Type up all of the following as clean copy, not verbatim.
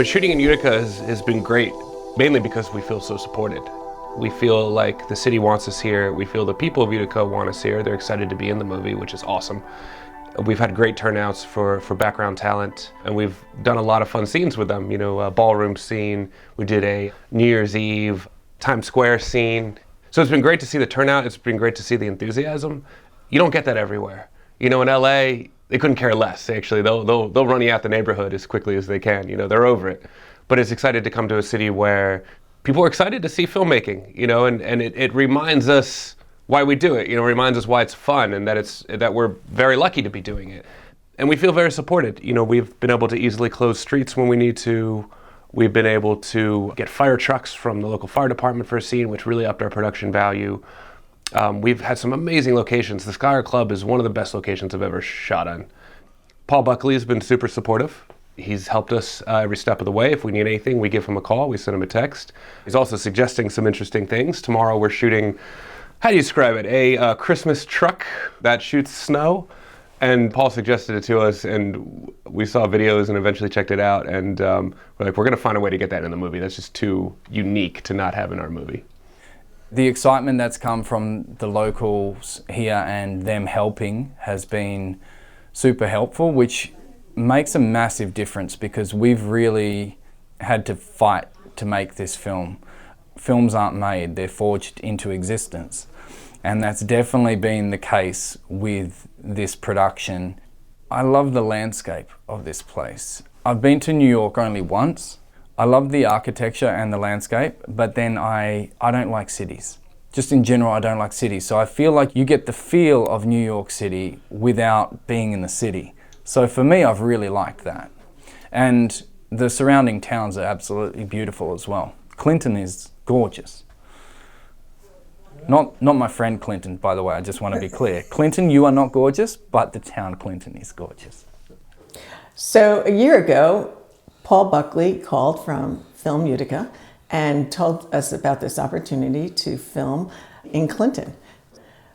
Shooting in Utica has been great, mainly because we feel so supported. We feel like the city wants us here. We feel the people of Utica want us here. They're excited to be in the movie, which is awesome. We've had great turnouts for background talent, and we've done a lot of fun scenes with them. You know, a ballroom scene. We did a New Year's Eve Times Square scene. So it's been great to see the turnout. It's been great to see the enthusiasm. You don't get that everywhere. You know, in LA, they couldn't care less. Actually, they'll run you out the neighborhood as quickly as they can. You know, they're over it. But it's excited to come to a city where people are excited to see filmmaking. You know, and it reminds us why we do it. You know, reminds us why it's fun and that we're very lucky to be doing it. And we feel very supported. You know, we've been able to easily close streets when we need to. We've been able to get fire trucks from the local fire department for a scene, which really upped our production value. We've had some amazing locations. The Schuyler Club is one of the best locations I've ever shot on. Paul Buckley has been super supportive. He's helped us every step of the way. If we need anything, we give him a call, we send him a text. He's also suggesting some interesting things. Tomorrow we're shooting, how do you describe it? A Christmas truck that shoots snow. And Paul suggested it to us, and we saw videos and eventually checked it out. And we're like, we're gonna find a way to get that in the movie. That's just too unique to not have in our movie. The excitement that's come from the locals here and them helping has been super helpful, which makes a massive difference because we've really had to fight to make this film. Films aren't made, they're forged into existence. And that's definitely been the case with this production. I love the landscape of this place. I've been to New York only once. I love the architecture and the landscape, but then I don't like cities. Just in general, I don't like cities. So I feel like you get the feel of New York City without being in the city. So for me, I've really liked that. And the surrounding towns are absolutely beautiful as well. Clinton is gorgeous. Not my friend Clinton, by the way, I just want to be clear. Clinton, you are not gorgeous, but the town Clinton is gorgeous. So a year ago, Paul Buckley called from Film Utica and told us about this opportunity to film in Clinton.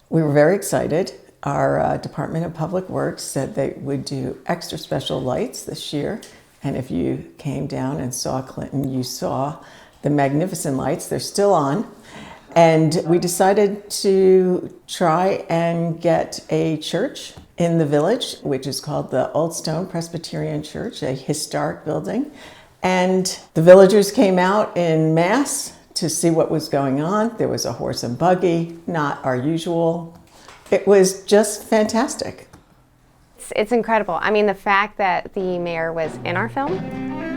We were very excited. Our Department of Public Works said they would do extra special lights this year. And if you came down and saw Clinton, you saw the magnificent lights. They're still on. And we decided to try and get a church in the village, which is called the Old Stone Presbyterian Church, a historic building. And the villagers came out in mass to see what was going on. There was a horse and buggy, not our usual. It was just fantastic. It's incredible. I mean, the fact that the mayor was in our film,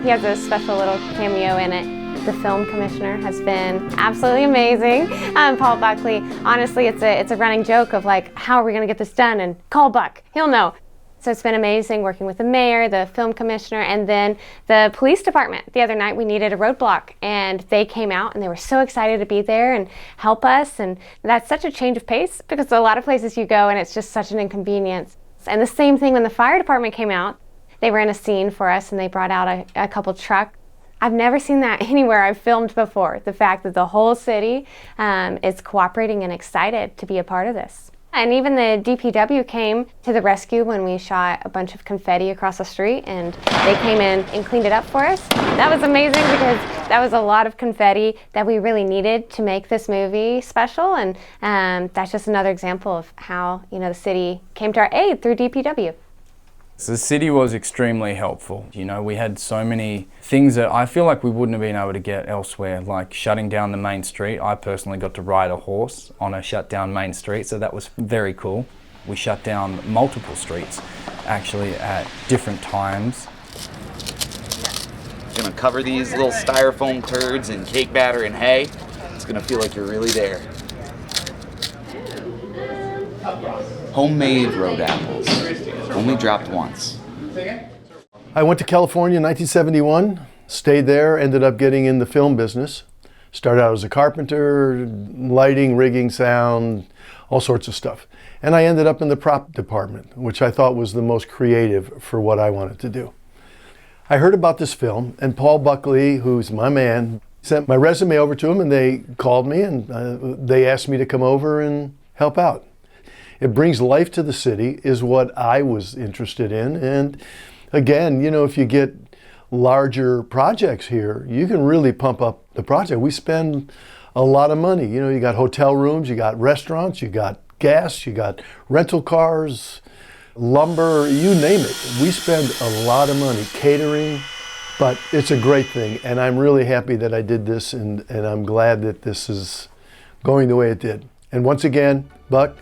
he has a special little cameo in it. The film commissioner has been absolutely amazing. Paul Buckley, honestly, it's a running joke of like, how are we gonna get this done? And call Buck, he'll know. So it's been amazing working with the mayor, the film commissioner, and then the police department. The other night we needed a roadblock and they came out and they were so excited to be there and help us. And that's such a change of pace because a lot of places you go and it's just such an inconvenience. And the same thing when the fire department came out, they were in a scene for us and they brought out a couple trucks. I've never seen that anywhere I've filmed before. The fact that the whole city is cooperating and excited to be a part of this. And even the DPW came to the rescue when we shot a bunch of confetti across the street and they came in and cleaned it up for us. That was amazing because that was a lot of confetti that we really needed to make this movie special. And that's just another example of how, you know, the city came to our aid through DPW. So the city was extremely helpful. You know, we had so many things that I feel like we wouldn't have been able to get elsewhere, like shutting down the main street. I personally got to ride a horse on a shut down main street, so that was very cool. We shut down multiple streets, actually at different times. Gonna cover these little styrofoam turds in cake batter and hay. It's gonna feel like you're really there. Homemade road apples. Only dropped once. I went to California in 1971, stayed there, ended up getting in the film business. Started out as a carpenter, lighting, rigging, sound, all sorts of stuff. And I ended up in the prop department, which I thought was the most creative for what I wanted to do. I heard about this film, and Paul Buckley, who's my man, sent my resume over to him, and they called me, and they asked me to come over and help out. It brings life to the city is what I was interested in. And again, you know, if you get larger projects here, you can really pump up the project. We spend a lot of money. You know, you got hotel rooms, you got restaurants, you got gas, you got rental cars, lumber, you name it. We spend a lot of money, catering, but it's a great thing. And I'm really happy that I did this, and I'm glad that this is going the way it did. And once again, Buck,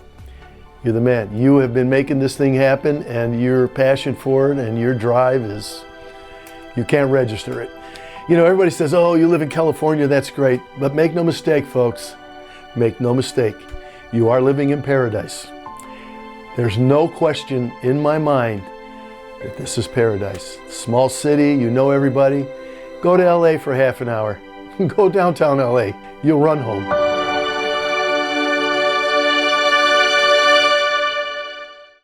you're the man. You have been making this thing happen, and your passion for it and your drive is, you can't register it. You know, everybody says, oh, you live in California, that's great. But make no mistake, folks, make no mistake. You are living in paradise. There's no question in my mind that this is paradise. Small city, you know everybody. Go to LA for half an hour. Go downtown LA. You'll run home.